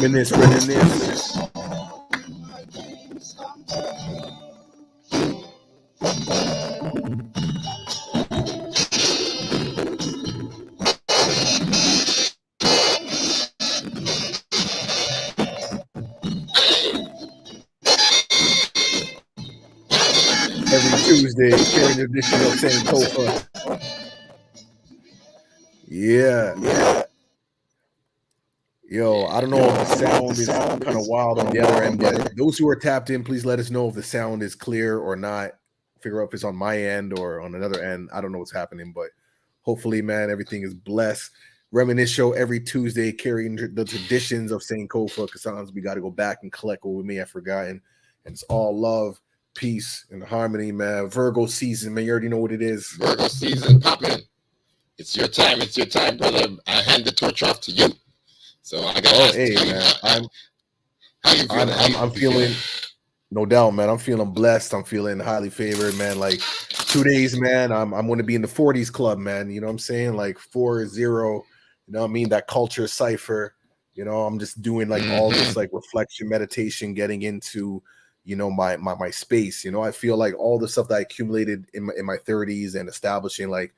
Reminisce. Every Tuesday, carrying the edition of Sankofa. Yeah. Yo, I don't know if the sound is kind of wild on the other end, but those who are tapped in, please let us know if the sound is clear or not. Figure out if it's on my end or on another end. I don't know what's happening, but hopefully, man, everything is blessed. Reminisce Show every Tuesday, carrying the traditions of Sankofa, because sometimes we got to go back and collect what we may have forgotten. And it's all love, peace, and harmony, man. Virgo season, man. You already know what it is. Virgo season popping. It's your time, brother. I hand the torch off to you. So I got. Hey, man. I'm feeling. No doubt, man. I'm feeling blessed. I'm feeling highly favored, man. Like 2 days, man. I'm going to be in the 40s club, man. You know what I'm saying? Like 40. You know what I mean? That culture cipher. You know, I'm just doing like all this like reflection, meditation, getting into, you know, my space. You know, I feel like all the stuff that I accumulated in my 30s and establishing, like,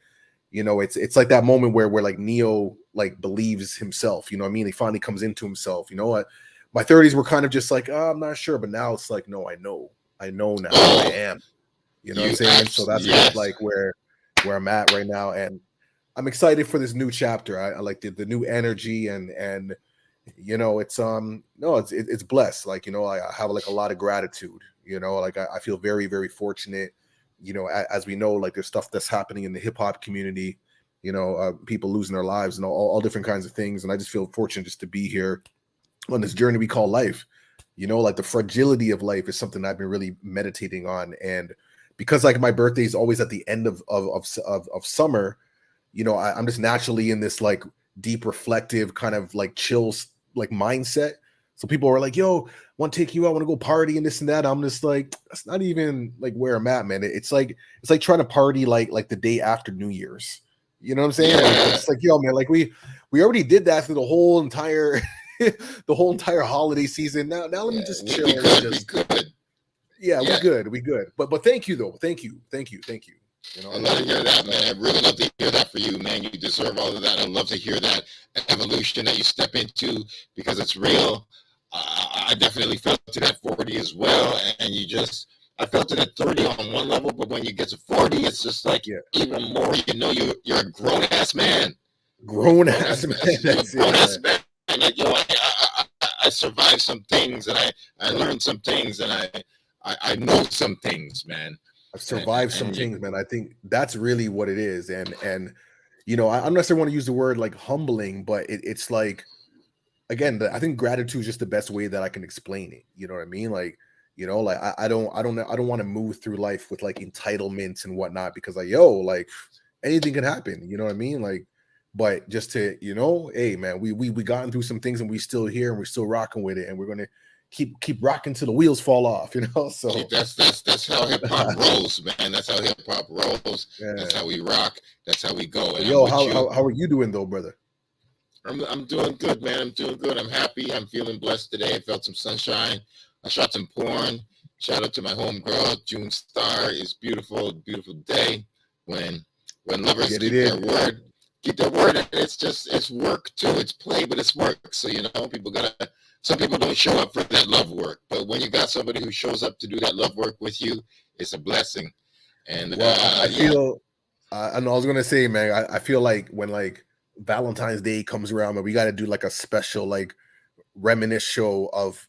you know, it's like that moment where like Neo like believes himself. You know what I mean? He finally comes into himself. You know what? My 30s were kind of just like, oh, I'm not sure, but now it's like, no, I know now I am. You know what I'm saying? So that's kind of like where I'm at right now, and I'm excited for this new chapter. I like the new energy, and you know, it's it's blessed. Like, you know, I have like a lot of gratitude. You know, like I feel very, very fortunate. You know, as we know, like there's stuff that's happening in the hip hop community. You know, people losing their lives and all different kinds of things, and I just feel fortunate just to be here on this journey we call life. You know, like the fragility of life is something I've been really meditating on, and because like my birthday is always at the end of summer, you know, I'm just naturally in this like deep reflective kind of like chills like mindset. So people are like, yo, want to take you out, want to go party and this and that. I'm just like, that's not even like where I'm at, man. It's like trying to party like the day after New Year's. You know what I'm saying? Like, it's like, yo, man, like we already did that through the whole entire holiday season. Now let me just chill. We good. But thank you though. Thank you. You know, I love to hear that, man. I really love to hear that for you, man. You deserve all of that. I love to hear that evolution that you step into, because it's real. I definitely felt it at 40 as well, and I felt it at 30 on one level, but when you get to 40, it's just like even more. You know, you're a grown ass man. Grown ass man. Like, yo, I survived some things, and I learned some things, and I know some things, man. I've survived some things, man. I think that's really what it is, and you know, I'm not necessarily want to use the word like humbling, but it's like, again, I think gratitude is just the best way that I can explain it. You know what I mean? Like, you know, like I don't want to move through life with like entitlements and whatnot, because like, yo, like anything can happen. You know what I mean? Like, but just to, you know, hey man, we gotten through some things and we still here and we're still rocking with it, and we're gonna keep rocking till the wheels fall off, you know. So that's how hip hop rolls, man. That's how hip hop rolls. Yeah. That's how we rock. That's how we go. And yo, how are you doing though, brother? I'm doing good, man. I'm doing good. I'm happy. I'm feeling blessed today. I felt some sunshine. I shot some porn. Shout out to my homegirl, June Star. It's beautiful, beautiful day when lovers keep their word. Keep their word. And it's work too. It's play, but it's work. So, you know, some people don't show up for that love work, but when you got somebody who shows up to do that love work with you, it's a blessing. And I feel, and I was gonna say, man, I feel like when like Valentine's Day comes around, and we got to do like a special like Reminisce show of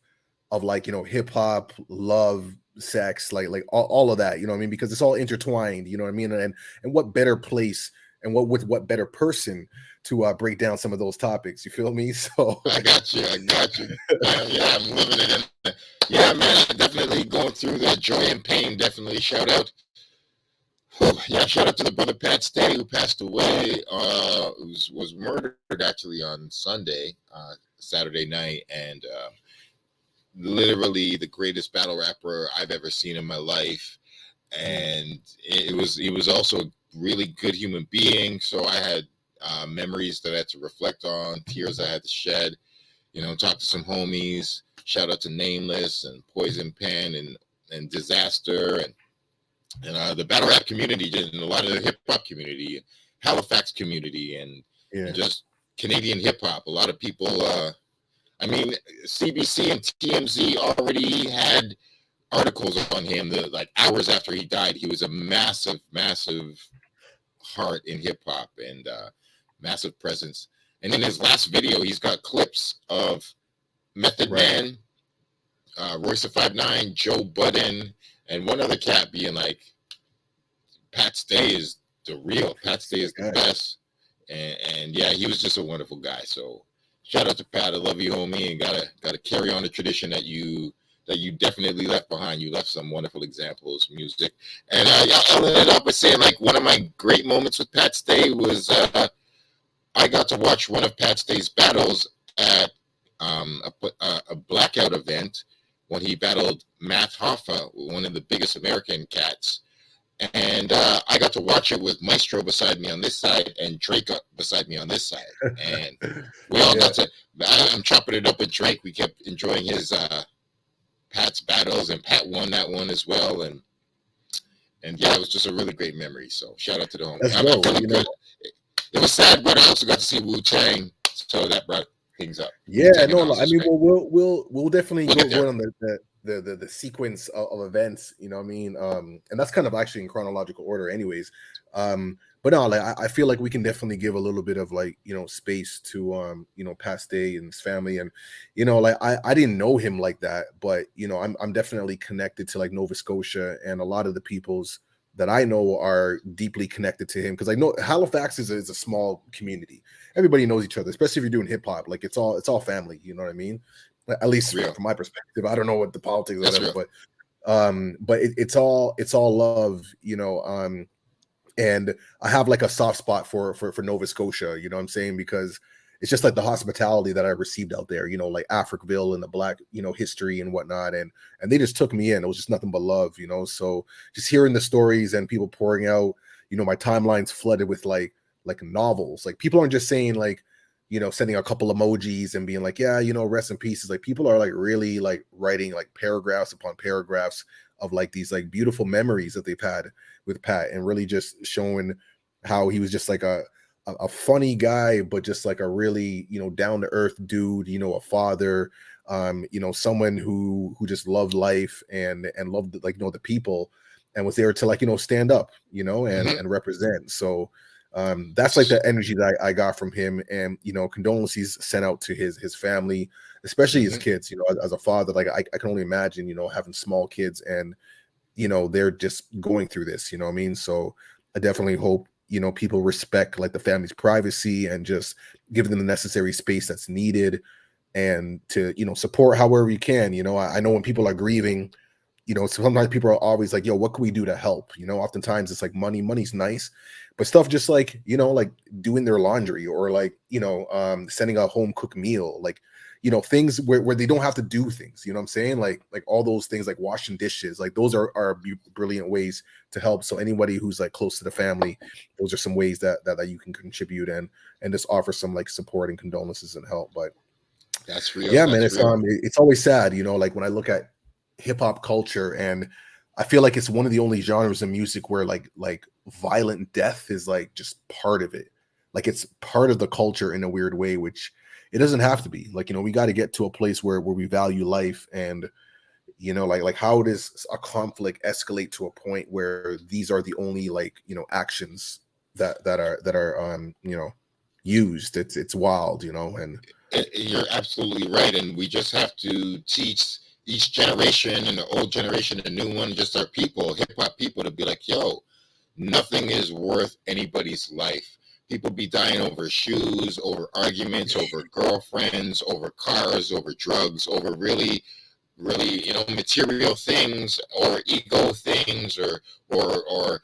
like, you know, hip hop, love, sex, like all of that. You know what I mean? Because it's all intertwined. You know what I mean? And what better place and what better person to break down some of those topics. You feel me? So I got you. Yeah, I'm living it. Yeah, man, definitely going through that joy and pain. Definitely shout out. Shout out to the brother Pat Stay, who passed away. Was murdered actually on Saturday night, and literally the greatest battle rapper I've ever seen in my life. And he was also a really good human being. So I had memories that I had to reflect on, tears I had to shed. talk to some homies. Shout out to Nameless and Poison Pen and Disaster and the battle rap community and a lot of the hip hop community, Halifax community, and just Canadian hip hop. A lot of people. CBC and TMZ already had articles on him. Like hours after he died, he was a massive, massive heart in hip hop and massive presence. And in his last video, he's got clips of Method Man, Royce the 5'9", Joe Budden, and one other cat being like, Pat Stay is the real. Pat Stay is the best. And yeah, he was just a wonderful guy. So shout out to Pat. I love you, homie, and gotta carry on the tradition that you definitely left behind. You left some wonderful examples, music. And I'll end it up by saying, like, one of my great moments with Pat Stay was I got to watch one of Pat Stay's battles at a blackout event when he battled Matt Hoffa, one of the biggest American cats. And I got to watch it with Maestro beside me on this side and Drake beside me on this side. And we all got to, I'm chopping it up with Drake. We kept enjoying his Pat's battles, and Pat won that one as well. And yeah, it was just a really great memory. So shout out to the homie. It was sad, but I also got to see Wu-Tang, so that brought things up. Yeah, we'll definitely go on the sequence of events, you know what I mean? And that's kind of actually in chronological order anyways. But no, like I feel like we can definitely give a little bit of, like, space to Pat Stay and his family. And like I didn't know him like that, but I'm definitely connected to, like, Nova Scotia, and a lot of the peoples that I know are deeply connected to him, because I know Halifax is a small community. Everybody knows each other, especially if you're doing hip hop. Like, it's all family, you know what I mean? At least from my perspective. I don't know what the politics are, but it's all love, and I have, like, a soft spot for Nova Scotia, you know what I'm saying? Because it's just like the hospitality that I received out there, like Africville and the Black, history and whatnot. And they just took me in. It was just nothing but love, so just hearing the stories and people pouring out, my timeline's flooded with like novels. Like, people aren't just saying, like, sending a couple emojis and being like, yeah, rest in peace. Like, people are, like, really, like, writing, like, paragraphs upon paragraphs of, like, these, like, beautiful memories that they've had with Pat, and really just showing how he was just like a funny guy, but just like a really, down to earth dude, a father, someone who just loved life and loved, like, the people, and was there to, like, stand up, and represent. So that's like the energy that I got from him. And condolences sent out to his family, especially his kids. As a father, like, I can only imagine having small kids, and they're just going through this, what I mean? So I definitely hope people respect, like, the family's privacy, and just give them the necessary space that's needed, and to support however you can. I know when people are grieving, sometimes people are always like, yo, what can we do to help? Oftentimes it's like money's nice, but stuff just like, like doing their laundry, or like, sending a home cooked meal, like, things where they don't have to do things, what I'm saying? Like all those things, like washing dishes, like those are brilliant ways to help. So anybody who's, like, close to the family, those are some ways that you can contribute and just offer some, like, support and condolences and help. But that's real. Yeah, man, it's always sad, like when I look at hip hop culture, and I feel like it's one of the only genres of music where like violent death is, like, just part of it. Like, it's part of the culture in a weird way, which it doesn't have to be. Like, we got to get to a place where we value life, and like how does a conflict escalate to a point where these are the only, like, actions that are used. It's wild, and you're absolutely right. And we just have to teach each generation, and the old generation, the new one, just our people, hip hop people, to be like, yo, nothing is worth anybody's life. People be dying over shoes, over arguments, over girlfriends, over cars, over drugs, over really, really, material things, or ego things, or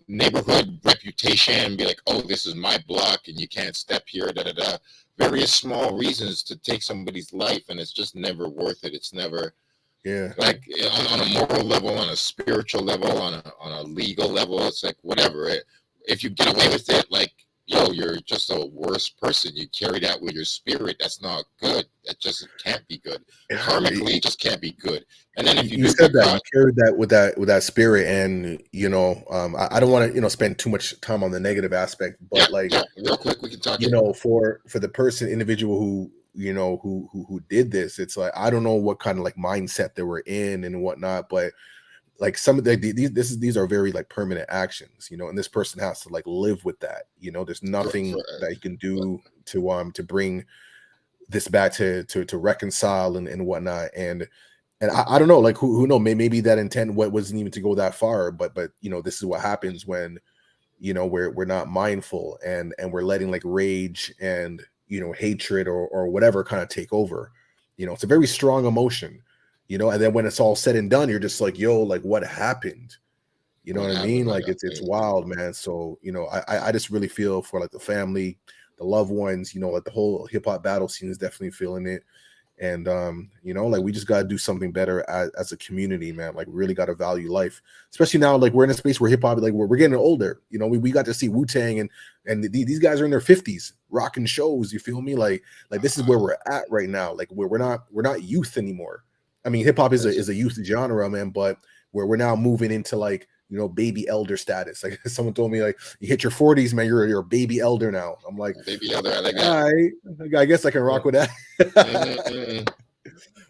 neighborhood reputation. Be like, oh, this is my block, and you can't step here. Da da da. Various small reasons to take somebody's life, and it's just never worth it. It's never, like, on a moral level, on a spiritual level, on a legal level. It's like, whatever. If you get away with it, like, yo, you're just a worse person. You carry that with your spirit. That's not good. That just can't be good. Karmically, it just can't be good. And then if you said that you carried that with that spirit, and I don't want to spend too much time on the negative aspect, but real quick, we can talk. For the person, individual who who did this, it's like I don't know what kind of like mindset they were in and whatnot, but like some of these are very like permanent actions, and this person has to like live with that. There's nothing that you can do to bring this back to reconcile and whatnot. And I don't know, like who know, maybe that intent wasn't even to go that far, but this is what happens when we're not mindful and we're letting like rage and hatred or whatever kind of take over. It's a very strong emotion, and then when it's all said and done, you're just like, yo, like what happened? You know what I mean? Like it's wild, man. So I just really feel for like the family, the loved ones, like the whole hip hop battle scene is definitely feeling it. And like we just got to do something better as a community, man. Like really got to value life, especially now. Like we're in a space where hip hop, like we're getting older. We got to see Wu-Tang and these guys are in their 50s rocking shows. You feel me? Like this is where we're at right now. Like we're not youth anymore. I mean, hip hop is a youth genre, man, but we're now moving into like baby elder status. Like someone told me, like you hit your 40s, man, you're a baby elder now. I'm like, baby elder. I like that. All right, I guess I can rock with that.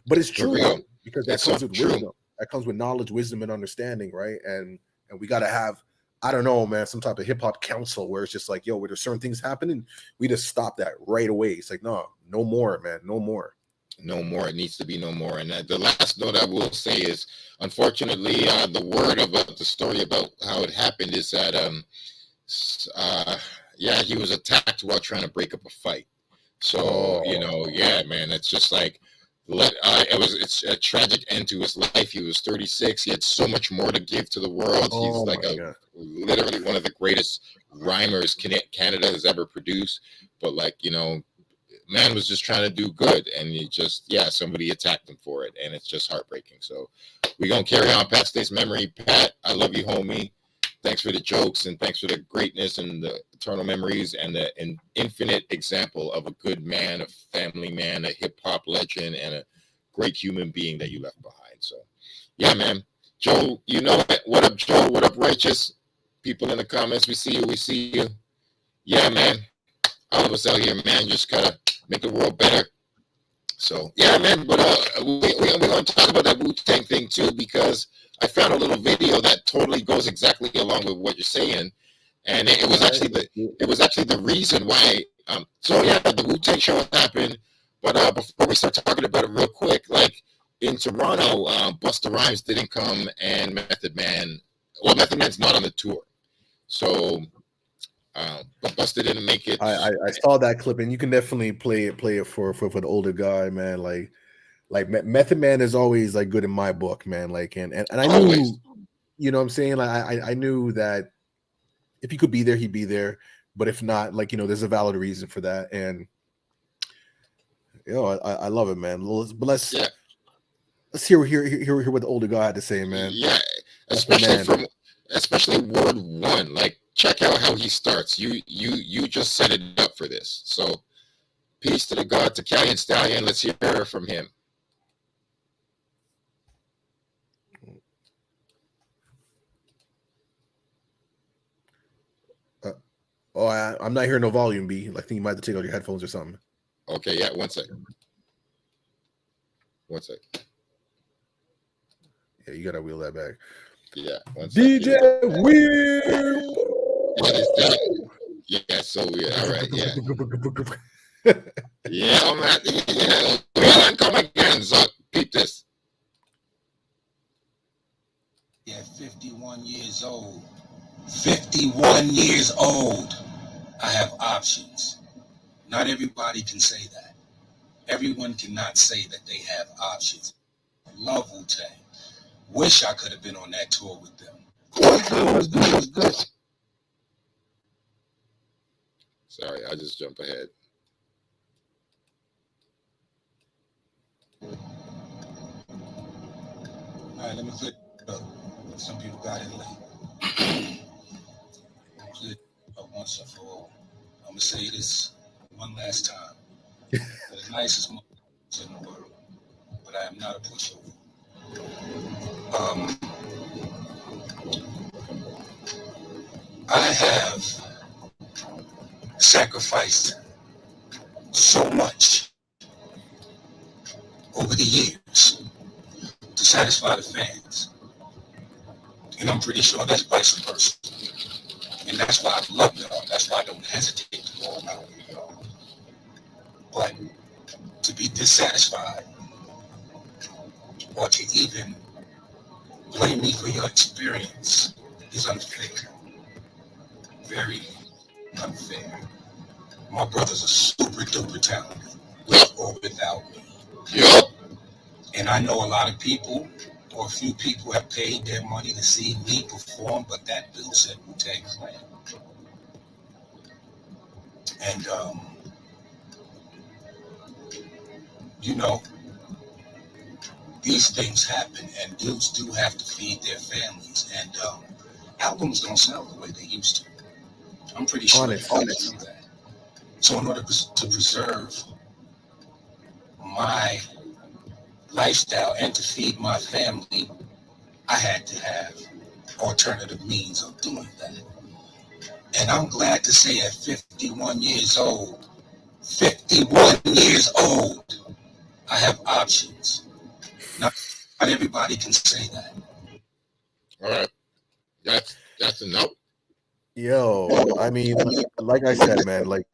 But it's true because that comes with wisdom. That comes with knowledge, wisdom, and understanding, right? And we got to have, I don't know, man, some type of hip hop council where it's just like, yo, where there's certain things happening, we just stop that right away. It's like, no more, man, no more. No more. It needs to be no more. And the last note I will say is, unfortunately, the word about the story about how it happened is that, he was attacked while trying to break up a fight. So, man, it's just like, it's a tragic end to his life. He was 36. He had so much more to give to the world. He's like literally one of the greatest rhymers Canada has ever produced. But like, man was just trying to do good, and he just somebody attacked him for it, and it's just heartbreaking. So we're gonna carry on Pat State's memory. Pat, I love you, homie. Thanks for the jokes, and thanks for the greatness and the eternal memories and an infinite example of a good man, a family man, a hip-hop legend, and a great human being that you left behind. So yeah, man. Joe, you know it. What up, Joe? What up, Righteous? People in the comments, we see you. Yeah, man. All of us out here, man, just gotta make the world better. So yeah, man. But we're gonna talk about that Wu-Tang thing too, because I found a little video that totally goes exactly along with what you're saying, and it was actually the reason why. The Wu-Tang show happened, but before we start talking about it, real quick, like in Toronto, Busta Rhymes didn't come, and Method Man's not on the tour, so. But Busta didn't make it. I saw that clip, and you can definitely play it for the older guy, man. Like Method Man is always like good in my book, man. Like and I knew, you know what I'm saying? Like I knew that if he could be there, he'd be there. But if not, like there's a valid reason for that. And I love it, man. Let's hear what the older guy had to say, man. Yeah, especially word one. Like, check out how he starts. You just set it up for this. So peace to the God, to Cali Stallion. Let's hear from him. I'm not hearing no volume, B. Like, I think you might have to take out your headphones or something. Okay, yeah, one second. Yeah, you gotta wheel that back. Yeah, DJ Wheel. Yeah, so weird. All right, yeah. Yeah, man. Yeah, come again, Zuck. Keep this. Yeah, 51 years old. 51 years old. I have options. Not everybody can say that. Everyone cannot say that they have options. Love Wu-Tang. Wish I could have been on that tour with them. Sorry, I just jumped ahead. All right, let me click up. Some people got it late. Click up once and for all. going to say this one last time. The nicest motherfuckers in the world, but I am not a pushover. I have sacrificed so much over the years to satisfy the fans. And I'm pretty sure that's vice versa. And that's why I love y'all. That's why I don't hesitate to call out with y'all. But to be dissatisfied or to even blame me for your experience is unfair. Very unfair. My brothers are super duper talented, with or without me. Yup. And I know a lot of people, or a few people, have paid their money to see me perform, but that bill said Wu-Tang Clan. And, you know, these things happen, and dudes do have to feed their families, and albums don't sell the way they used to. I'm pretty sure they do that. So in order to preserve my lifestyle and to feed my family, I had to have alternative means of doing that. And I'm glad to say at 51 years old, I have options. Not everybody can say that. All right. That's enough. Yo, I mean, like I said, man, like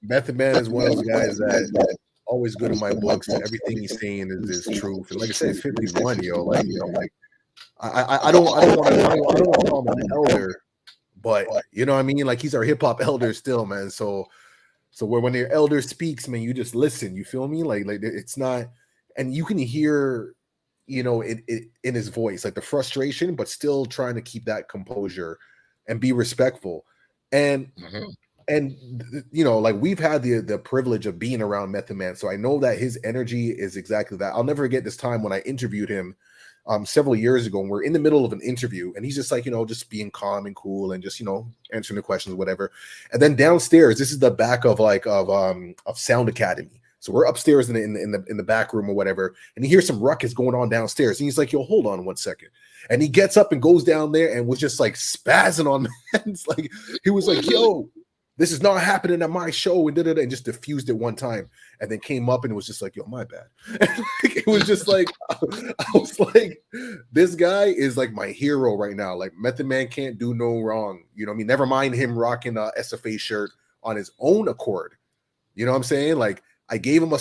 Method Man is one of those guys that always good in my books, and everything he's saying is truth. And like I said, 51, yo, like I don't want to call him an elder, but you know what I mean? Like he's our hip hop elder still, man. So when your elder speaks, man, you just listen. You feel me? Like it's not, and you can hear, you know, it in his voice, like the frustration, but still trying to keep that composure and be respectful. And you know, like we've had the privilege of being around Method Man, so I know that his energy is exactly that. I'll never forget this time when I interviewed him several years ago, and we're in the middle of an interview, and he's just like, you know, just being calm and cool and just, you know, answering the questions, whatever. And then downstairs, this is the back of Sound Academy. So we're upstairs in the back room or whatever, and he hears some ruckus going on downstairs, and he's like, "Yo, hold on one second." And he gets up and goes down there and was just like spazzing on man. It's like he was like, "Yo, this is not happening at my show," and just diffused it one time, and then came up and it was just like, "Yo, my bad." It was just like I was like, this guy is like my hero right now. Like Method Man can't do no wrong. You know what I mean? Never mind him rocking a SFA shirt on his own accord. You know what I'm saying? Like I gave him a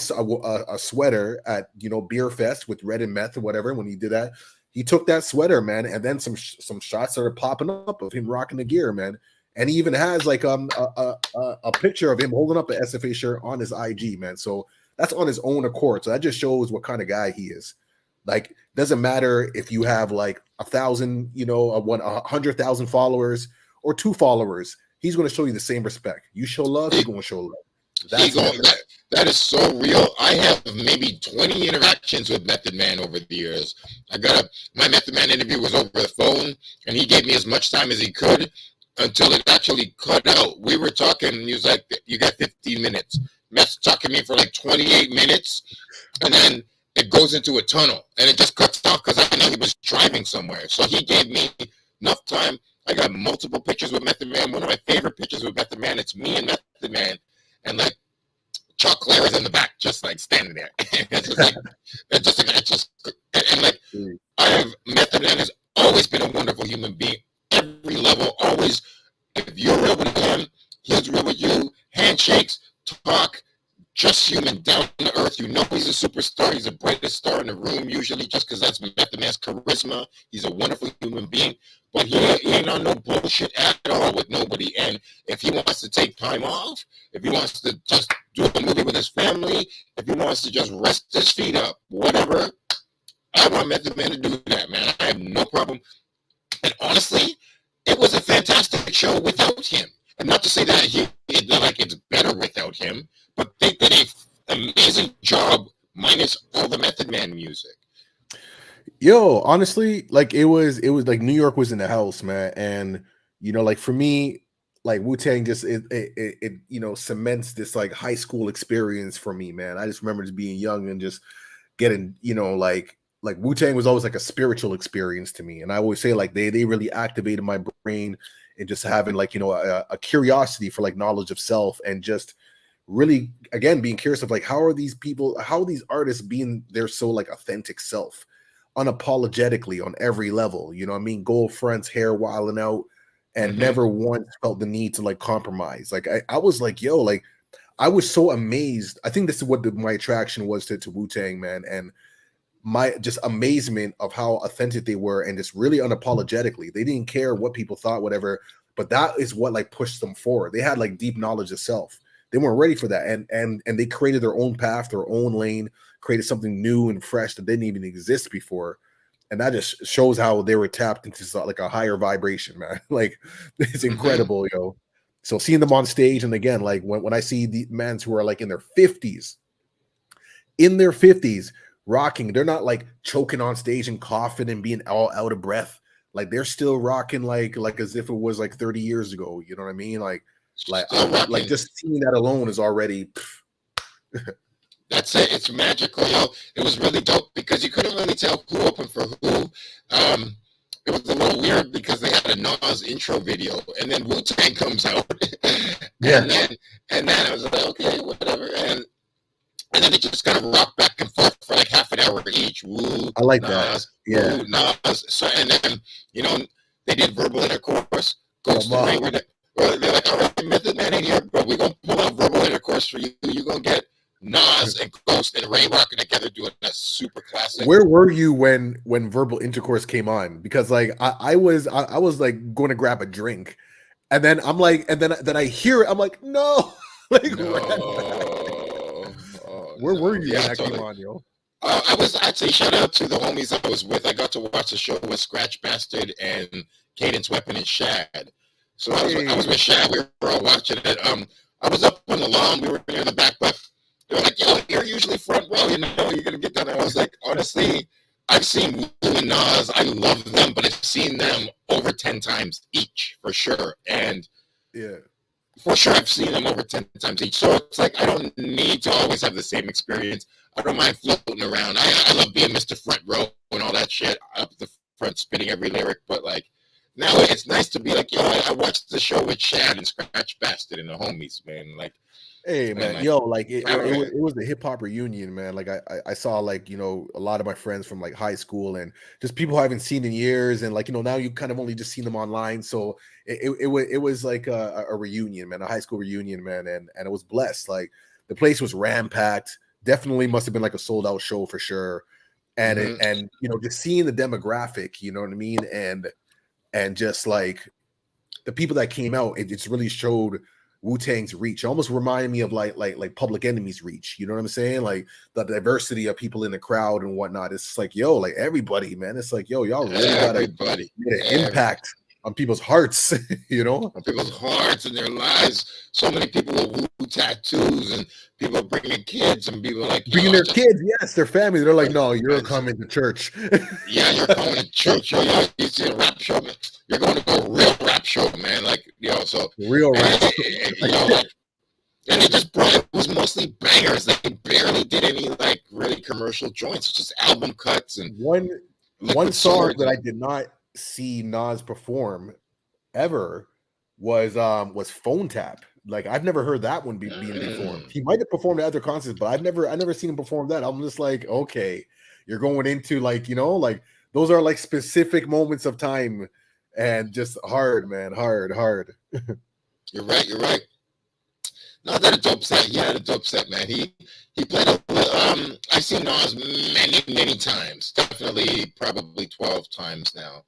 sweater at, you know, Beer Fest with Red and Meth or whatever. When he did that, he took that sweater, man, and then some shots started popping up of him rocking the gear, man. And he even has like a picture of him holding up an SFA shirt on his IG, man. So that's on his own accord. So that just shows what kind of guy he is. Like, doesn't matter if you have like 1,000, you know, 100,000 followers or 2 followers. He's going to show you the same respect. You show love, he's going to show love. That is so real. I have maybe 20 interactions with Method Man over the years. My Method Man interview was over the phone, and he gave me as much time as he could until it actually cut out. We were talking, and he was like, "You got 15 minutes." Meth's talking to me for like 28 minutes, and then it goes into a tunnel, and it just cuts off because I know he was driving somewhere. So he gave me enough time. I got multiple pictures with Method Man. One of my favorite pictures with Method Man, it's me and Method Man, and like Chuck Clare is in the back, just like standing there. Method Man has always been a wonderful human being. Every level, always. If you're real with him, he's real with you. Handshakes, talk, just human, down to earth. You know he's a superstar. He's the brightest star in the room, usually, just because that's Method Man's charisma. He's a wonderful human being. But he ain't on no bullshit at all with nobody. And if he wants to take time off, if he wants to just do a movie with his family, if he wants to just rest his feet up, whatever, I want Method Man to do that, man. I have no problem. And honestly, it was a fantastic show without him. And not to say that it's better without him, but they did an amazing job minus all the Method Man music. Yo, honestly, like it was like New York was in the house, man. And you know, like for me, like Wu-Tang just it you know cements this like high school experience for me, man. I just remember just being young and just getting, you know, like Wu-Tang was always like a spiritual experience to me. And I always say like they really activated my brain and just having like, you know, a curiosity for like knowledge of self and just really again being curious of like how are these people, how are these artists being their so like authentic self unapologetically on every level, you know what I mean? Gold fronts, hair wilding out, and never once felt the need to like compromise. Like I was like, yo, like I was so amazed. I think this is what my attraction was to Wu-Tang, man, and my just amazement of how authentic they were and just really unapologetically. They didn't care what people thought, whatever, but that is what like pushed them forward. They had like deep knowledge of self. They weren't ready for that, and they created their own path, their own lane, created something new and fresh that didn't even exist before. And that just shows how they were tapped into like a higher vibration, man. Like it's incredible, yo. So seeing them on stage, and again, like when I see the men who are like in their 50s, rocking, they're not like choking on stage and coughing and being all out of breath. Like they're still rocking like as if it was like 30 years ago. You know what I mean? Like just seeing that alone is already. That's it. It's magical, yo. It was really dope because you couldn't really tell who opened for who. It was a little weird because they had a Nas intro video, and then Wu-Tang comes out. Yeah. And then I was like, okay, whatever. And then they just kind of rock back and forth for like half an hour each. Woo, I like Nas, that. Yeah. Woo, Nas. So, and then, you know, they did verbal intercourse. Ghost and Ray were there. They're like, all right, Method Man ain't here, but we're going to pull out verbal intercourse for you. You're going to get Nas and Ghost and Ray rocking together doing that super classic. Where were you when verbal intercourse came on? Because like I was like going to grab a drink, and then I'm like, and then I hear it, I'm like, no, like where were you when that came on, yo? I was actually, shout out to the homies I was with. I got to watch the show with Scratch Bastard and Cadence Weapon and Shad. So I was with Shad. We were all watching it. I was up on the lawn. We were near the back, but they were like, yo, you're usually front row. You know, you're going to get that. And I was like, honestly, I've seen Wu and Nas. I love them, but I've seen them over 10 times each for sure. And yeah, for sure, I've seen them over 10 times each. So it's like I don't need to always have the same experience. I don't mind floating around. I love being Mr. Front Row and all that shit up the front, spitting every lyric. But like now, it's nice to be like, yo, I watched the show with Shad and Scratch Bastard and the homies, man. Like, hey man, like, yo, like it was the hip hop reunion, man. Like I saw like, you know, a lot of my friends from like high school and just people I haven't seen in years, and like, you know, now you kind of only just seen them online. So it was like a reunion, man, a high school reunion, man, and it was blessed. Like the place was ram-packed. Definitely must have been like a sold out show for sure. And and you know, just seeing the demographic, you know what I mean, and just like the people that came out, it just really showed Wu-Tang's reach. It almost reminded me of like Public Enemy's reach. You know what I'm saying? Like the diversity of people in the crowd and whatnot. It's like, yo, like everybody, man. It's like, yo, y'all really got an impact on people's hearts, you know? On people's hearts and their lives. So many people with Wu tattoos, and people bringing kids, and people like bringing their kids, yes, their family. They're like, no, you're coming to church. Yeah, you're coming to church. Yo, you see a rap show, man. You're going to go real rap show, man. Like, yo, so real rap. And it just brought, it was mostly bangers. They barely did any like really commercial joints. It's just album cuts and one song that I did not see Nas perform ever was Phone Tap. Like I've never heard that one being performed. He might have performed at other concerts, but I never seen him perform that. I'm just like, okay, you're going into like, you know, like those are like specific moments of time and just hard, man, hard. You're right. No, that a dope set. He had a dope set, man. He played I've seen Nas many times. Definitely probably 12 times now.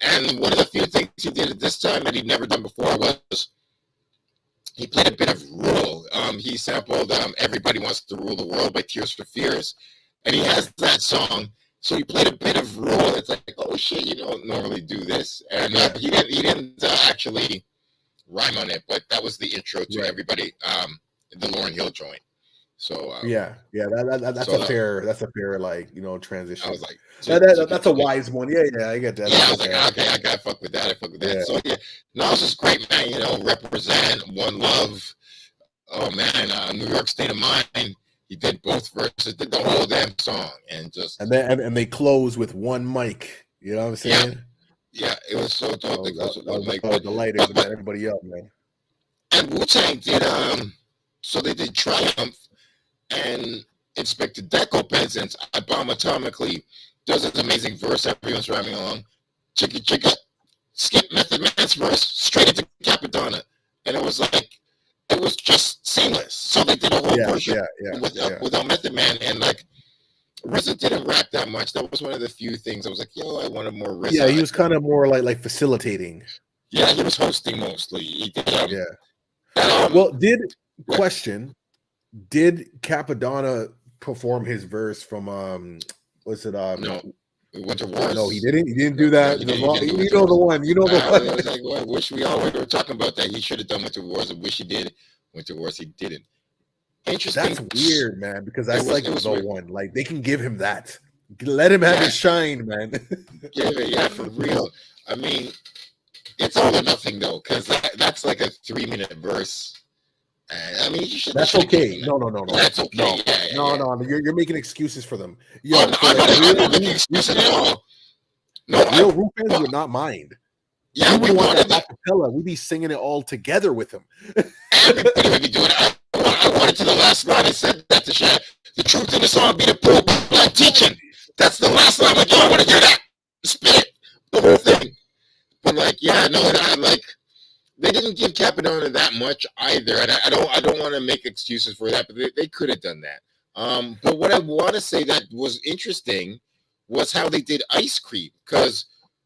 And one of the few things he did at this time that he'd never done before was he played a bit of Rule. He sampled Everybody Wants to Rule the World by Tears for Fears. And he has that song. So he played a bit of Rule. It's like, oh shit, you don't normally do this. And he didn't actually rhyme on it, but that was the intro to Everybody, the Lauryn Hill joint. So that's so that's a fair like transition. I was like, That's a wise one. Yeah, I get that. Yeah, I was like, okay, I gotta fuck with that. I fuck with that. Yeah. So no, it's just great, man. Represent one love. Oh man, New York State of Mind. He did both verses, did the whole damn song, and they close with one mic. You know what I'm saying? Yeah, it was so dope. They closed with one mic. The lighters and everybody up, man. And Wu-Tang did so they did Triumph and Inspector Deco Peasants. I Bomb Atomically does this amazing verse everyone's rapping along. Chicka chicka, skip Method Man's verse straight into Capadonna, and it was just seamless. So they did a whole version without Method Man, and like RZA didn't rap that much. That was one of the few things I was like, I wanted more RZA. Yeah, he was kind of more like facilitating. Yeah, he was hosting mostly. He did, did Capadonna perform his verse from no. Winter Wars. No, he didn't. He didn't do that. You know the one. I was like, I wish we were talking about that. He should have done Winter Wars. I wish he did Winter Wars. He didn't. Interesting. That's weird, man. Because that's the one. Like they can give him that. Let him have his shine, man. yeah, for real. I mean, it's all or nothing though, because that's like a 3-minute verse. I mean, that's okay. No. That's okay. No. You're making excuses for them. I'm not making excuses at all. No, real Wu fans would not mind. Yeah, we want that acapella. We'd be singing it all together with him. Everybody would be doing it. I wanted to the last line. I said that to Shaq. The truth in the song be the poor black teaching. That's the last line. I'm like, I want to hear that. Spit it. The whole thing. But they didn't give Capadonna that much either, and I don't want to make excuses for that, but they could have done that. But what I want to say that was interesting was how they did Ice Cream, because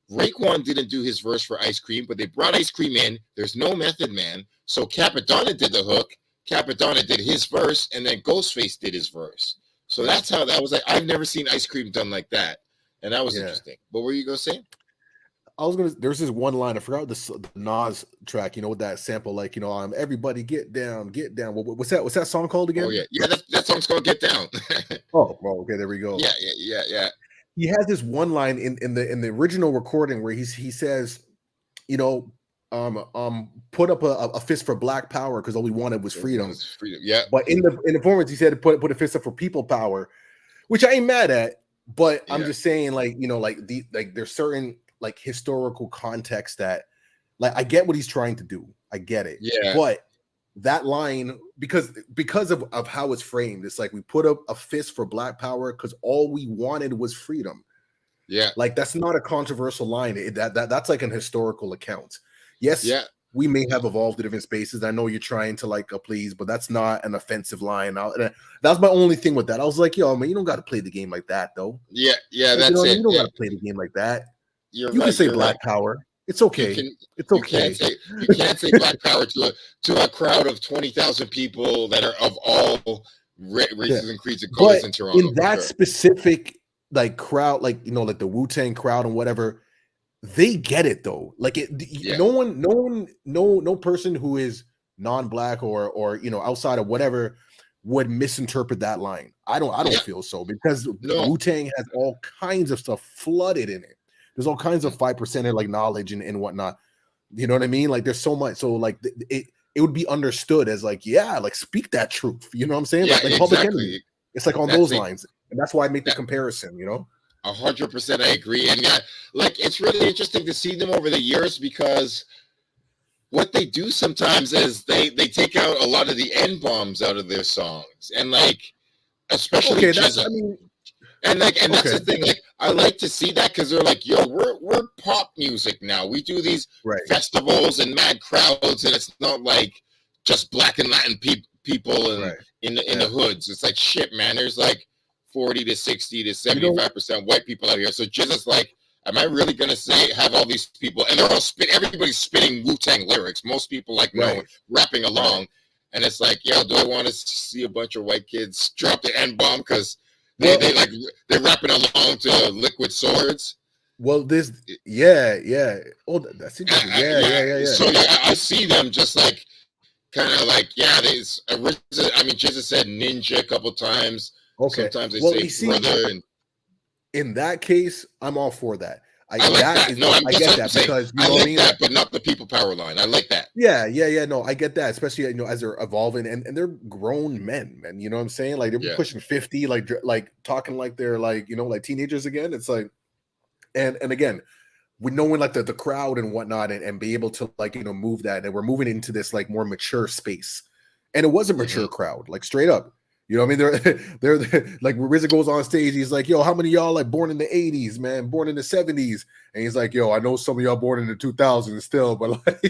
Raekwon didn't do his verse for Ice Cream, but they brought Ice Cream in. There's no Method Man, so Capadonna did the hook. Capadonna did his verse, and then Ghostface did his verse. So that's how that was like. I've never seen Ice Cream done like that, and that was interesting. What were you gonna say? There's this one line, I forgot the Nas track, with that sample, like, everybody get down. What's that song called again? Oh, yeah, that song's called Get Down. Oh, well, okay, there we go. Yeah. He has this one line in the original recording where he says, put up a fist for Black Power because all we wanted was freedom. Yeah. But in the performance, he said put a fist up for people power, which I ain't mad at, but I'm just saying, like, there's certain like historical context that, like, I get what he's trying to do. I get it. Yeah. But that line, because of how it's framed, it's like we put up a fist for Black Power because all we wanted was freedom. Yeah. Like, that's not a controversial line. That's like an historical account. Yes. Yeah. We may have evolved to different spaces. I know you're trying to like please, but that's not an offensive line. That's my only thing with that. I was like, yo, man, you don't got to play the game like that, though. Yeah. Like, That's it. You don't got to play the game like that. You can say Black Power. It's okay. It's okay. You can't say Black Power to a crowd of 20,000 people that are of all races and creeds and colors in Toronto. In that specific like crowd, like like the Wu-Tang crowd and whatever, they get it though. Like no person who is non-black or outside of whatever would misinterpret that line. I don't feel so, because Wu-Tang has all kinds of stuff flooded in it. There's all kinds of 5% like knowledge and whatnot. You know what I mean? Like, there's so much. So like it would be understood as like, like, speak that truth. You know what I'm saying? Yeah, like Public Enemy. It's like on those lines. And that's why I make the comparison, 100% I agree. And like, it's really interesting to see them over the years, because what they do sometimes is they take out a lot of the N-bombs out of their songs. And like, especially that's the thing. Like, I like to see that, because they're like, yo, we're pop music now. We do these festivals and mad crowds, and it's not like just Black and Latin people and in the hoods. It's like, shit, man. There's like 40 to 60 to 75% white people out here. So just like, am I really gonna have all these people, and they're all everybody's spitting Wu-Tang lyrics. Most people rapping along, and it's like, yo, do I want to see a bunch of white kids drop the N-bomb because they're rapping along to Liquid Swords? Well, oh, that's interesting. Yeah. So I see them just like kind of like, yeah, there's I mean, Jizza said ninja a couple times. Okay. Sometimes they say brother. And in that case, I'm all for that. I like that. I get that because you know what I mean. That, but not the people power line. I like that. Yeah. No, I get that, especially as they're evolving and they're grown men, man. You know what I'm saying? Like they're pushing 50, like talking like they're like like teenagers again. It's like, and again, we knowing like the crowd and whatnot, and be able to like move that, and we're moving into this like more mature space, and it was a mature crowd, like straight up. You know what I mean? They're like RZA goes on stage. He's like, yo, how many of y'all like born in the 80s, man? Born in the 70s? And he's like, yo, I know some of y'all born in the 2000s still, but like,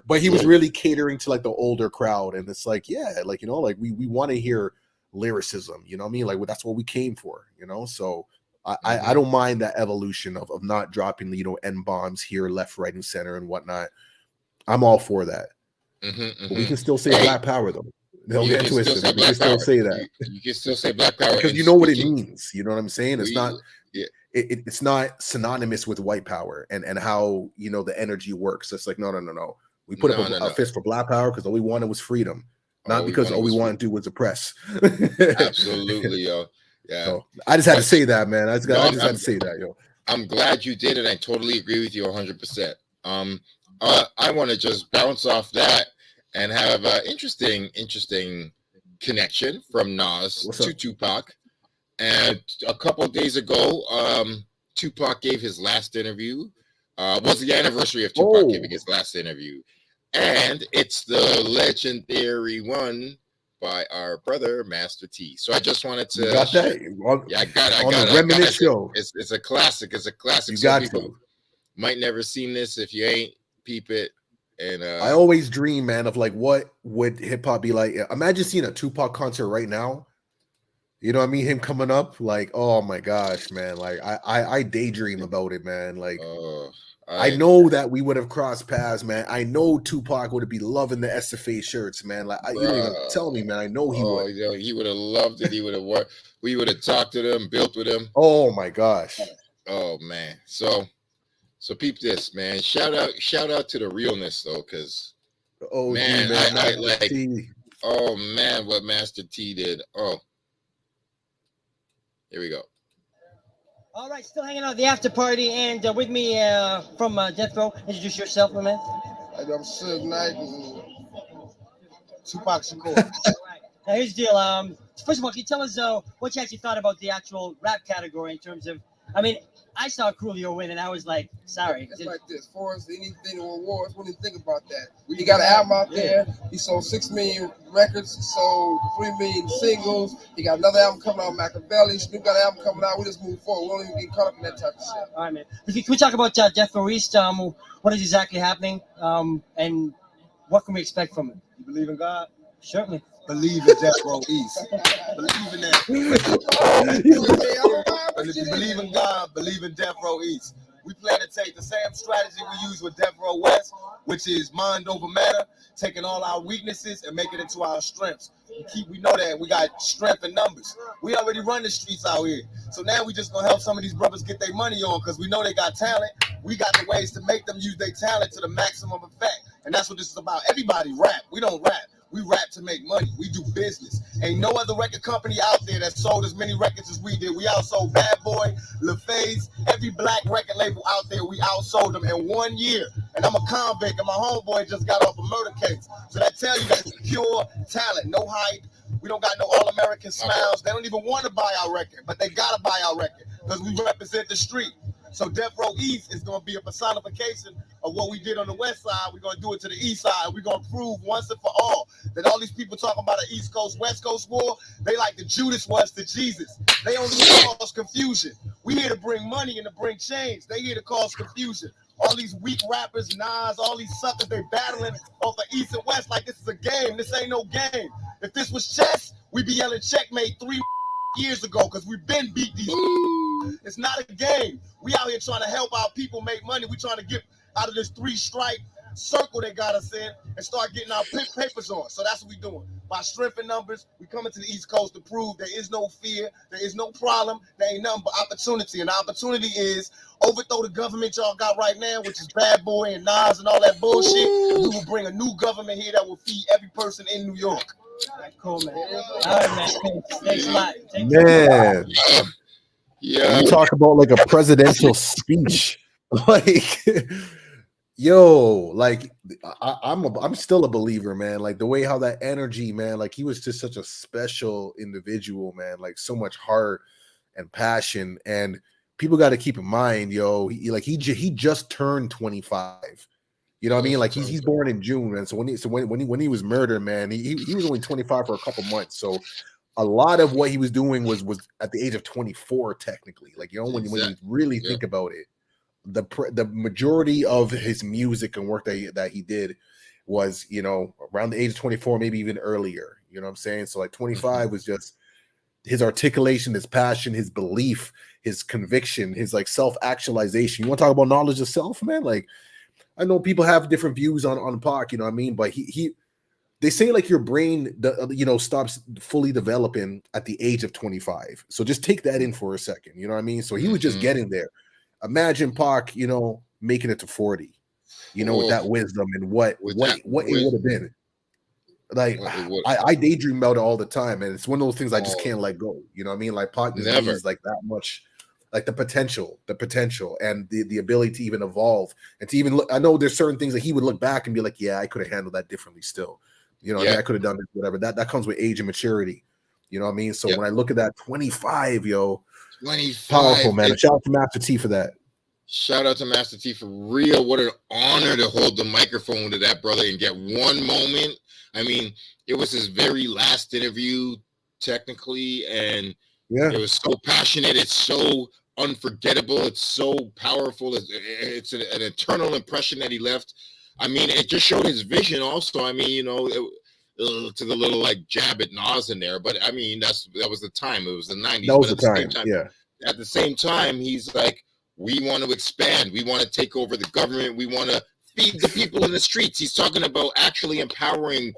but he was really catering to like the older crowd. And it's like, yeah, like, like we want to hear lyricism, you know what I mean? Like, that's what we came for, So I don't mind that evolution of not dropping, N-bombs here, left, right, and center and whatnot. I'm all for that. But we can still say Black Power though. They'll get twisted. We can still say that. You can still say Black Power because you know what it means. You know what I'm saying? It's not. It's not synonymous with white power and how the energy works. It's like no. We put up a fist for Black Power because all we wanted was freedom, not because all we wanted to do was oppress. Absolutely, yo. Yeah. So I just had to say that, man. I just had to say that, yo. I'm glad you did it. I totally agree with you 100%. I want to just bounce off that and have an interesting connection from Nas to Tupac. And a couple of days ago, Tupac gave his last interview. Was the anniversary of Tupac giving his last interview. And it's the legendary one by our brother, Master T. So I just wanted to... You got that? I got it. On the Reminisce Show. It's a classic. It's a classic. You got to. Might never seen this. If you ain't, peep it. And I always dream, man, of like what would hip hop be like. Imagine seeing a Tupac concert right now. You know what I mean? Him coming up, like, oh my gosh, man. Like I daydream about it, man. Like I know that we would have crossed paths, man. I know Tupac would be loving the SFA shirts, man. Like you don't even tell me, man. I know he would. Yeah, he would have loved it. He would have worked. We would have talked to them, built with him. Oh my gosh. Oh man. So peep this, man. Shout out to the realness though, because man, I like oh man, what Master T did. Oh, here we go. All right, still hanging out at the after party, and with me from Death Row. Introduce yourself, my man. I'm Suge Knight and Tupac Shakur. Right. Now here's the deal. First of all, can you tell us what you actually thought about the actual rap category in terms of? I mean, I saw Coolio win, and I was like, sorry. It's like this. Forrest, anything with awards, what do you think about that? He got an album out there. He sold 6 million records. He sold 3 million singles. He got another album coming out, Machiavelli. Snoop got an album coming out. We just move forward. We don't even get caught up in that type of shit. All right, man. Can we talk about Death Row East? What is exactly happening? And what can we expect from it? You believe in God? Certainly. Believe in Death Row East. Believe in that. And if you believe in God, believe in Death Row East. We plan to take the same strategy we use with Death Row West, which is mind over matter, taking all our weaknesses and making it into our strengths. We know that we got strength in numbers. We already run the streets out here. So now we just gonna help some of these brothers get their money on because we know they got talent. We got the ways to make them use their talent to the maximum effect. And that's what this is about. Everybody rap. We don't rap. We rap to make money. We do business. Ain't no other record company out there that sold as many records as we did. We outsold Bad Boy, LaFaze, every black record label out there. We outsold them in 1 year. And I'm a convict, and my homeboy just got off a murder case. So that tells you that's pure talent, no hype. We don't got no all-American smiles. They don't even want to buy our record, but they got to buy our record because we represent the street. So Death Row East is going to be a personification of what we did on the West Side. We're going to do it to the East Side. We're going to prove once and for all that all these people talking about an East Coast, West Coast war, they like the Judas was to Jesus. They only cause confusion. We here to bring money and to bring change. They here to cause confusion. All these weak rappers, Nas, all these suckers, they battling off the East and West like this is a game. This ain't no game. If this was chess, we'd be yelling checkmate 3 years ago because we've been beat these. It's not a game. We out here trying to help our people make money. We trying to get out of this 3-stripe circle they got us in and start getting our papers on. So that's what we're doing. By strength in numbers, we coming to the East Coast to prove there is no fear, there is no problem, there ain't nothing but opportunity. And the opportunity is overthrow the government y'all got right now, which is Bad Boy and Nas and all that bullshit. And we will bring a new government here that will feed every person in New York. Cool, man. All right, man. Thanks a lot. Man. Yeah. You talk about like a presidential speech. Like, yo, like I'm still a believer, man. Like the way how that energy, man, like he was just such a special individual, man. Like so much heart and passion. And people got to keep in mind, yo, he just turned 25. You know what I mean? Like he's born in June, and so when he was murdered, man, he was only 25 for a couple months. So a lot of what he was doing was at the age of 24, technically. Like, you know, when you really think about it, the majority of his music and work that he did was, you know, around the age of 24, maybe even earlier. You know what I'm saying? So like 25 was just his articulation, his passion, his belief, his conviction, his like self-actualization. You want to talk about knowledge of self, man? Like, I know people have different views on Pac, you know what I mean? But they say like your brain, you know, stops fully developing at the age of 25. So just take that in for a second, you know what I mean? So he was just getting there. Imagine Pac, you know, making it to 40, you know, with that wisdom and what it would have been. Like I daydream about it all the time, and it's one of those things I just can't let go. You know what I mean? Like Pac is like that much. Like the potential and the ability to even evolve and to even look. I know there's certain things that he would look back and be like, yeah, I could have handled that differently still. You know, I could have done this, whatever. That comes with age and maturity. You know what I mean? So when I look at that 25, yo, 25, powerful, man. Shout out to Master T for that. Shout out to Master T for real. What an honor to hold the microphone to that brother and get one moment. I mean, it was his very last interview, technically, and it was so passionate. It's so unforgettable. It's so powerful. It's an eternal impression that he left. I mean, it just showed his vision also. I mean, you know, to the little like jab at Nas in there, but I mean, that was the time. It was the 90s. That was the time. At the same time, he's like, we want to expand. We want to take over the government. We want to feed the people in the streets. He's talking about actually empowering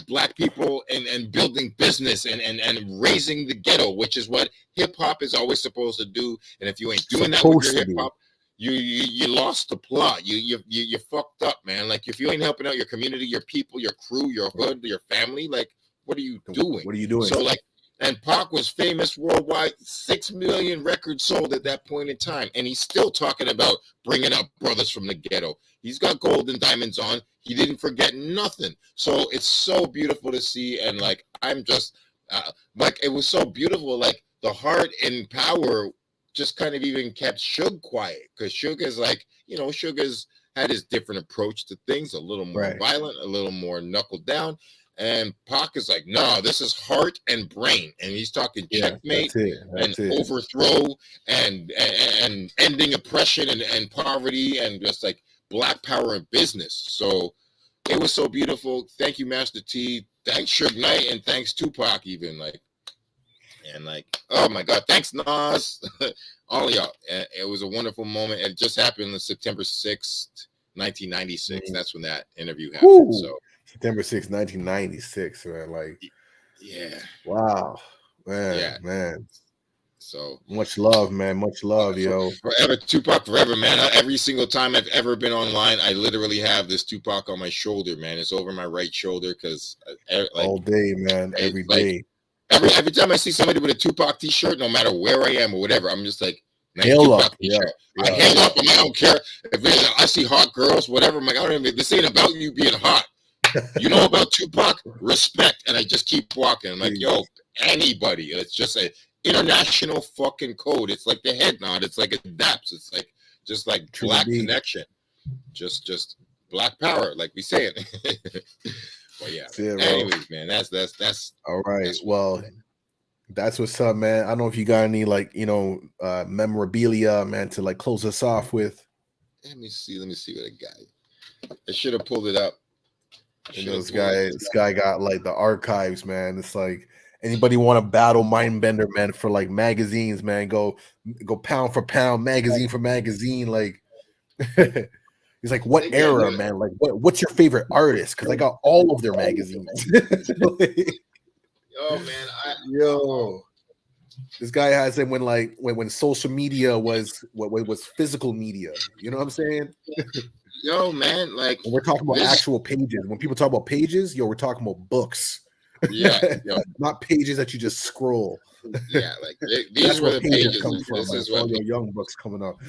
Black people and building business and raising the ghetto, which is what hip hop is always supposed to do. And if you ain't doing that with your hip hop, you lost the plot. You fucked up, man. Like if you ain't helping out your community, your people, your crew, your hood, your family, like what are you doing? What are you doing? So like, and Pac was famous worldwide. 6 million records sold at that point in time, and he's still talking about bringing up brothers from the ghetto. He's got gold and diamonds on. He didn't forget nothing. So it's so beautiful to see. And like, I'm just like, it was so beautiful. Like the heart and power just kind of even kept Suge quiet, because Suge is like, you know, Suge has had his different approach to things, a little more violent, a little more knuckled down. And Pac is like, no, this is heart and brain. And he's talking checkmate and overthrow and ending oppression and poverty and just like Black power in business. So it was so beautiful. Thank you, Master T. Thanks, Suge Knight, and thanks Tupac even. Like, and like, oh my God, thanks Nas, all of y'all. And it was a wonderful moment. It just happened on September 6th, 1996. That's when that interview happened. Woo. So September 6th, 1996, man. Like, yeah. Wow. Man, man. So much love, man. Much love, yo. Forever, Tupac forever, man. Every single time I've ever been online, I literally have this Tupac on my shoulder, man. It's over my right shoulder because like, all day, man. Every day. Every time I see somebody with a Tupac t-shirt, no matter where I am or whatever, I'm just like, hail up. I hail up, and I don't care if I see hot girls, whatever. I'm like, I don't even. This ain't about you being hot. You know about Tupac? Respect, and I just keep walking. I'm like, yo, anybody. It's just a international fucking code. It's like the head nod. It's like a daps. It's like just like Black connection. Just Black power, like we say it. Well, yeah. Anyways, man, that's all right. Well, that's what's up, man. I don't know if you got any like, you know, memorabilia, man, to like close us off with. Let me see what I got. I should have pulled it up. You know, this guy got like the archives, man. It's like anybody want to battle Mindbender, man, for like magazines, man. Go pound for pound, magazine for magazine. Like, He's like, what era, man? Like, what's your favorite artist? Because I got all of their magazines. Oh man, yo, this guy has it when social media was what was physical media. You know what I'm saying? Yo, man, like when we're talking about actual pages. When people talk about pages, we're talking about books. Yeah, not pages that you just scroll. Yeah, like these were the pages come from. This is all what your young books coming up.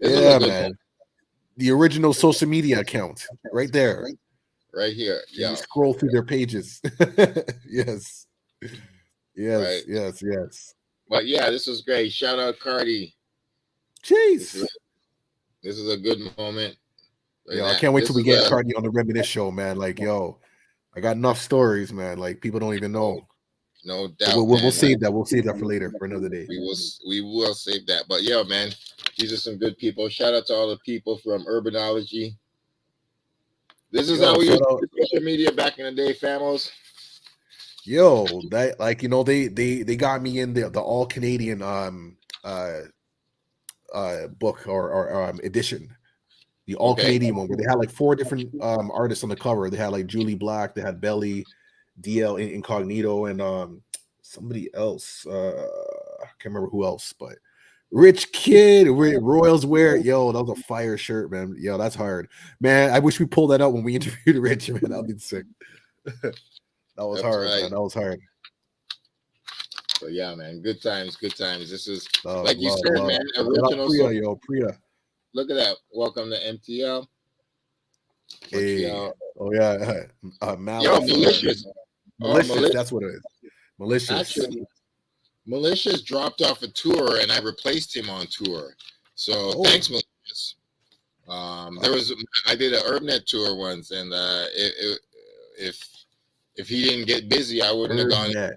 Yeah, man. The original social media account, right there, right here. Yeah, you scroll through their pages. Yes. Right. Yes. But yeah, this was great. Shout out Cardi. Jeez. This is a good moment. Yo, I can't wait till we get Cardi on the Reminisce Show, man. Like, yo, I got enough stories, man. Like, people don't even know. No doubt. We'll save that. We'll save that for later, for another day. We will save that. But yeah, man, these are some good people. Shout out to all the people from Urbanology. This is how we used social media back in the day, famos. Yo, that they got me in the all Canadian book or edition. The all Canadian one where they had like 4 different artists on the cover. They had like Julie Black, they had Belly, DL Incognito, and somebody else. I can't remember who else, but Rich Kid, Royals wear. Yo, that was a fire shirt, man. Yo, that's hard, man. I wish we pulled that out when we interviewed Rich, man. That'd be sick. That was hard, man. That was hard. So yeah, man, good times. This is like you said, man. Original. Priya. Look at that. Welcome to MTL. Hey. Oh yeah. Malicious. Malicious. That's what it is. Malicious. Actually, Malicious dropped off a tour, and I replaced him on tour. So thanks, Malicious. I did an UrbNet tour once, and if he didn't get busy, I wouldn't have gone on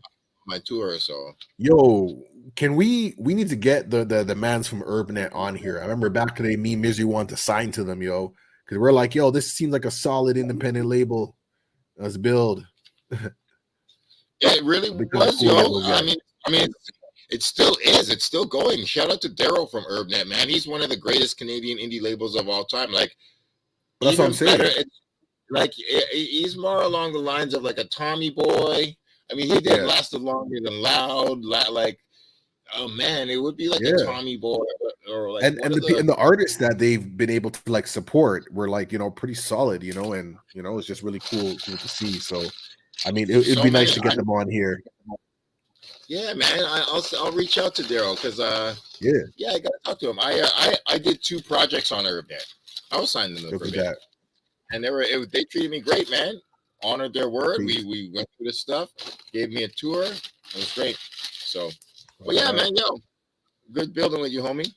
my tour. So yo, can we need to get the mans from UrbNet on here? I remember back today, me and Misery wanted to sign to them, yo, because we're like, yo, this seems like a solid independent label. Let's build. It really was, yo. I mean, it still is. It's still going. Shout out to Daryl from UrbNet, man. He's one of the greatest Canadian indie labels of all time. Like, that's what I'm saying. Like, he's more along the lines of like a Tommy Boy. I mean, he did Lasted Longer Than Loud. Like, oh man, it would be like a Tommy Boy or like. And the artists that they've been able to like support were like, you know, pretty solid, you know, and you know, it's just really cool to see. So, I mean, it'd be nice to get them on here. Yeah, man. I'll reach out to Daryl because I gotta talk to him. I did 2 projects on UrbNet. I was signing them for that, and they treated me great, man. Honored their word. We went through this stuff. Gave me a tour. It was great. So, well, yeah, man. Yo, good building with you, homie.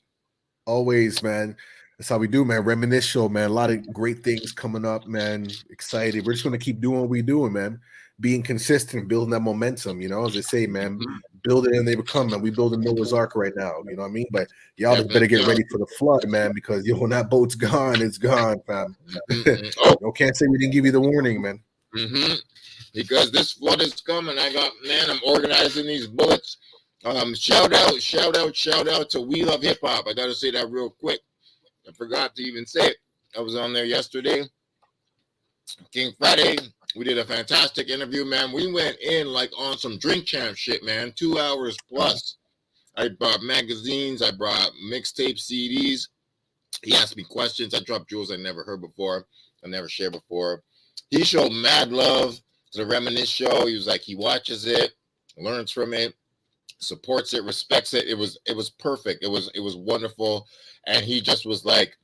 Always, man. That's how we do, man. Reminisce Show, man. A lot of great things coming up, man. Excited. We're just gonna keep doing what we're doing, man. Being consistent, building that momentum, you know, as they say, man, build it and they become, man. We building Noah's Ark right now, you know what I mean? But y'all just better get ready for the flood, man, because yo, when that boat's gone, it's gone, fam. You can't say we didn't give you the warning, man. Because this flood is coming. I'm organizing these bullets. Shout out to We Love Hip Hop. I gotta say that real quick. I forgot to even say it. I was on there yesterday. King Friday. We did a fantastic interview, man. We went in like on some drink champ shit, man. 2 hours plus. I brought magazines. I brought mixtape CDs. He asked me questions. I dropped jewels I never heard before. I never shared before. He showed mad love to the Reminisce Show. He was like, he watches it, learns from it, supports it, respects it. It was perfect. It was wonderful. And he just was like,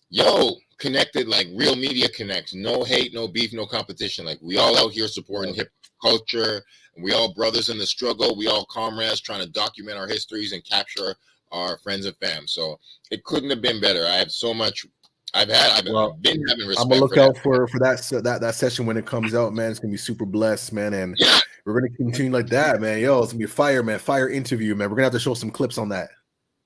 yo, connected like real media connects. No hate, no beef, no competition. Like we all out here supporting hip culture. And we all brothers in the struggle. We all comrades trying to document our histories and capture our friends and fam. So it couldn't have been better. I have so much. I've been having respect. I'm gonna look out for that session when it comes out, man. It's gonna be super blessed, man. And we're gonna continue like that, man. Yo, it's gonna be a fire interview, man. We're gonna have to show some clips on that.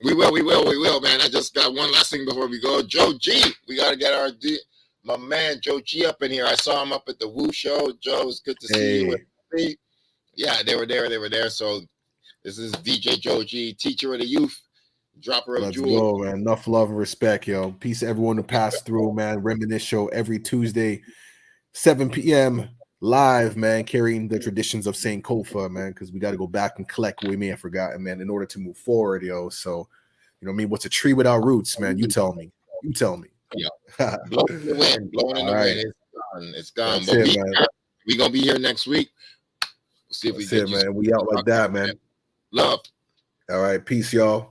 We will, man. I just got one last thing before we go. Joe G, we got to get my man Joe G up in here. I saw him up at the Woo show. Joe, it's good to see you. Yeah, they were there. So this is DJ Joe G, teacher of the youth. Drop her a Let's jewel. go, man. Enough love and respect, yo. Peace to everyone who passed through, man. Reminisce Show every Tuesday, 7 p.m. live, man, carrying the traditions of Sankofa, man, because we got to go back and collect what we may have forgotten, man, in order to move forward, yo. So, you know what I mean? What's a tree without roots, man? You tell me. You tell me. Yeah. Blowing in the wind. Blowing in the wind. It's gone. It's gone. That's But it, man. we going to be here next week. We'll see if That's we get it, man. We out like that, man. Love. All right. Peace, y'all.